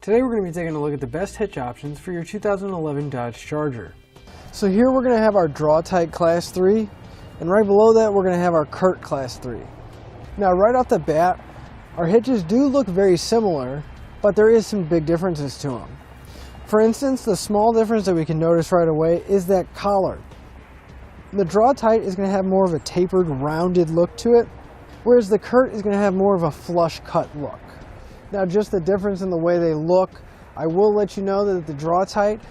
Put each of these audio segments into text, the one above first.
Today we're going to be taking a look at the best hitch options for your 2011 Dodge Charger. So here we're going to have our Draw-Tite Class 3, and right below that we're going to have our Curt Class 3. Now right off the bat, our hitches do look very similar, but there is some big differences to them. For instance, the small difference that we can notice right away is that collar. The Draw-Tite is going to have more of a tapered, rounded look to it, whereas the Curt is going to have more of a flush cut look. Now just the difference in the way they look, I will let you know that the Draw-Tite,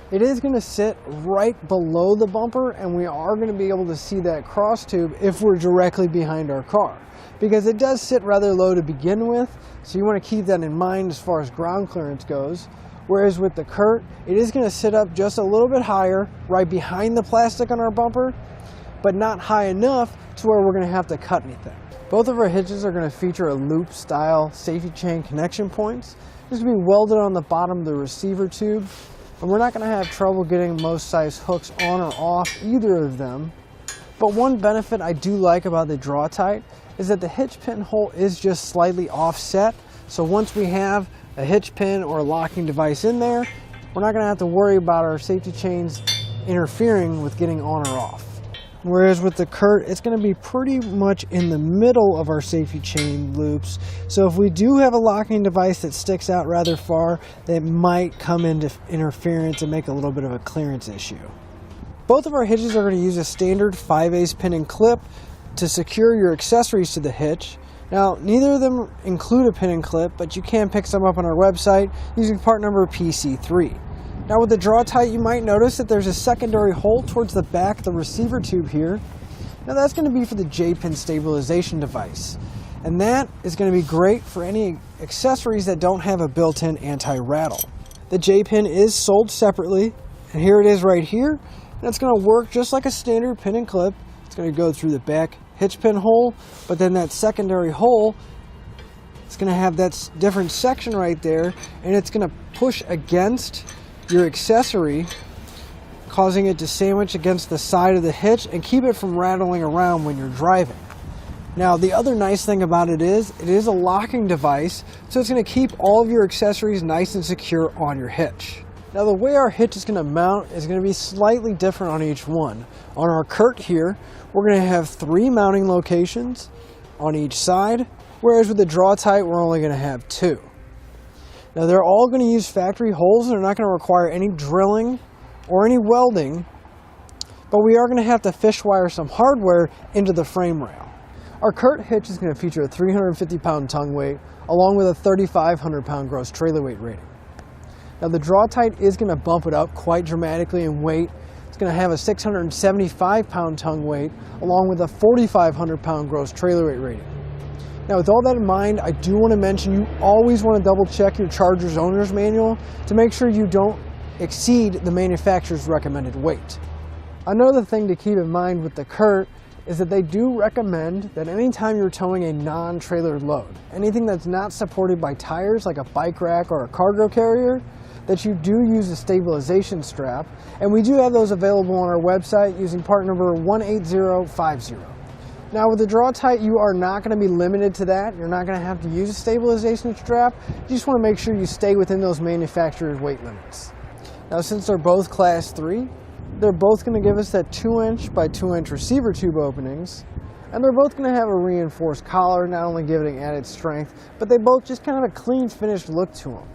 it is going to sit right below the bumper, and we are going to be able to see that cross tube if we're directly behind our car. Because it does sit rather low to begin with, so you want to keep that in mind as far as ground clearance goes. Whereas with the Curt, it is going to sit up just a little bit higher, right behind the plastic on our bumper, but not high enough to where we're going to have to cut anything. Both of our hitches are going to feature a loop style safety chain connection points. This will be welded on the bottom of the receiver tube, and we're not going to have trouble getting most size hooks on or off either of them. But one benefit I do like about the Draw-Tite is that the hitch pin hole is just slightly offset, so once we have a hitch pin or a locking device in there, we're not going to have to worry about our safety chains interfering with getting on or off. Whereas with the Curt, it's going to be pretty much in the middle of our safety chain loops. So if we do have a locking device that sticks out rather far, that might come into interference and make a little bit of a clearance issue. Both of our hitches are going to use a standard 5/8 pin and clip to secure your accessories to the hitch. Now, neither of them include a pin and clip, but you can pick some up on our website using part number PC3. Now with the Draw-Tite, you might notice that there's a secondary hole towards the back of the receiver tube here. Now that's going to be for the J-pin stabilization device. And that is going to be great for any accessories that don't have a built-in anti-rattle. The J-pin is sold separately, and here it is right here. And it's going to work just like a standard pin and clip. It's going to go through the back hitch pin hole, but then that secondary hole, it's going to have that different section right there, and it's going to push against your accessory, causing it to sandwich against the side of the hitch and keep it from rattling around when you're driving. Now the other nice thing about it is a locking device, so it's going to keep all of your accessories nice and secure on your hitch. Now the way our hitch is going to mount is going to be slightly different on each one. On our Curt here, we're going to have 3 mounting locations on each side, whereas with the Draw-Tite we're only going to have 2. Now they're all going to use factory holes, and they're not going to require any drilling or any welding, but we are going to have to fish wire some hardware into the frame rail. Our Curt hitch is going to feature a 350-pound tongue weight along with a 3,500-pound gross trailer weight rating. Now the Draw-Tite is going to bump it up quite dramatically in weight. It's going to have a 675-pound tongue weight along with a 4,500-pound gross trailer weight rating. Now with all that in mind, I do want to mention you always want to double check your Charger's owner's manual to make sure you don't exceed the manufacturer's recommended weight. Another thing to keep in mind with the Curt is that they do recommend that anytime you're towing a non-trailer load, anything that's not supported by tires like a bike rack or a cargo carrier, that you do use a stabilization strap, and we do have those available on our website using part number 18050. Now with the Draw-Tite, you are not going to be limited to that. You're not going to have to use a stabilization strap. You just want to make sure you stay within those manufacturer's weight limits. Now since they're both Class 3, they're both going to give us that 2-inch by 2-inch receiver tube openings, and they're both going to have a reinforced collar, not only giving added strength, but they both just kind of a clean finished look to them.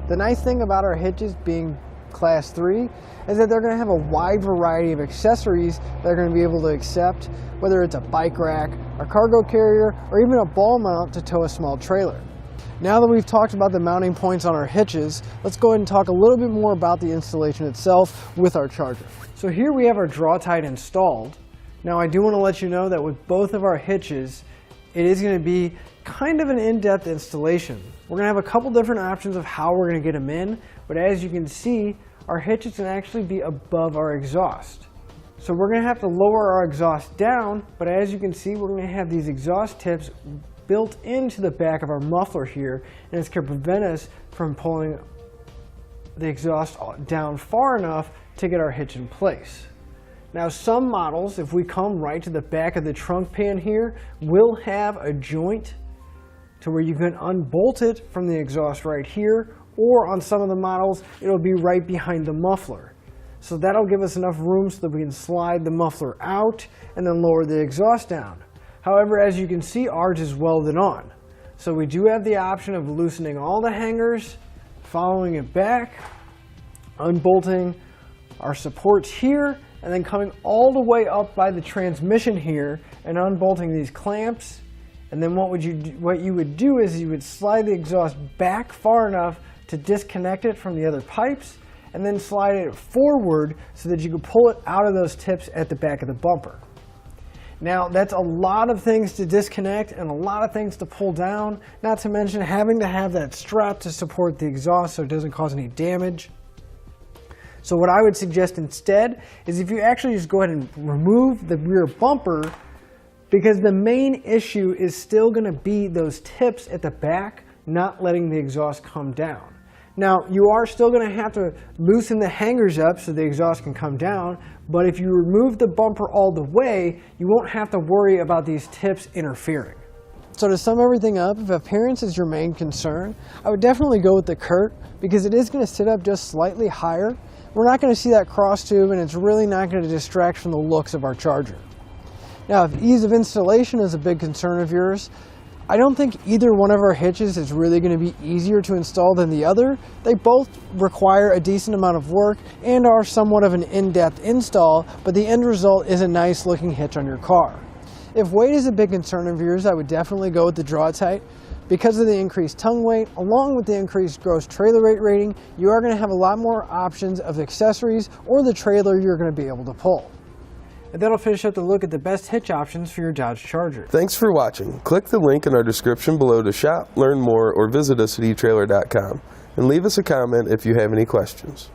The nice thing about our hitches being Class 3 is that they're going to have a wide variety of accessories they're going to be able to accept, whether it's a bike rack, a cargo carrier, or even a ball mount to tow a small trailer. Now that we've talked about the mounting points on our hitches, let's go ahead and talk a little bit more about the installation itself with our Charger. So here we have our Draw-Tite installed. Now I do want to let you know that with both of our hitches, it is going to be kind of an in-depth installation. We're going to have a couple different options of how we're going to get them in, but as you can see, our hitches can actually be above our exhaust. So we're going to have to lower our exhaust down, but as you can see, we're going to have these exhaust tips built into the back of our muffler here, and it's going to prevent us from pulling the exhaust down far enough to get our hitch in place. Now some models, if we come right to the back of the trunk pan here, will have a joint to where you can unbolt it from the exhaust right here, or on some of the models, it'll be right behind the muffler. So that'll give us enough room so that we can slide the muffler out and then lower the exhaust down. However, as you can see, ours is welded on. So we do have the option of loosening all the hangers, following it back, unbolting our supports here, and then coming all the way up by the transmission here and unbolting these clamps. And then what you would do is you would slide the exhaust back far enough to disconnect it from the other pipes, and then slide it forward so that you can pull it out of those tips at the back of the bumper. Now, that's a lot of things to disconnect and a lot of things to pull down, not to mention having to have that strap to support the exhaust so it doesn't cause any damage. So what I would suggest instead is if you actually just go ahead and remove the rear bumper, because the main issue is still going to be those tips at the back not letting the exhaust come down. Now, you are still going to have to loosen the hangers up so the exhaust can come down, but if you remove the bumper all the way, you won't have to worry about these tips interfering. So to sum everything up, if appearance is your main concern, I would definitely go with the Curt because it is going to sit up just slightly higher. We're not going to see that cross tube, and it's really not going to distract from the looks of our Charger. Now, if ease of installation is a big concern of yours, I don't think either one of our hitches is really going to be easier to install than the other. They both require a decent amount of work and are somewhat of an in-depth install, but the end result is a nice looking hitch on your car. If weight is a big concern of yours, I would definitely go with the Draw-Tite. Because of the increased tongue weight, along with the increased gross trailer weight rating, you are going to have a lot more options of accessories or the trailer you're going to be able to pull. And that'll finish up the look at the best hitch options for your Dodge Charger. Thanks for watching. Click the link in our description below to shop, learn more, or visit us at etrailer.com. And leave us a comment if you have any questions.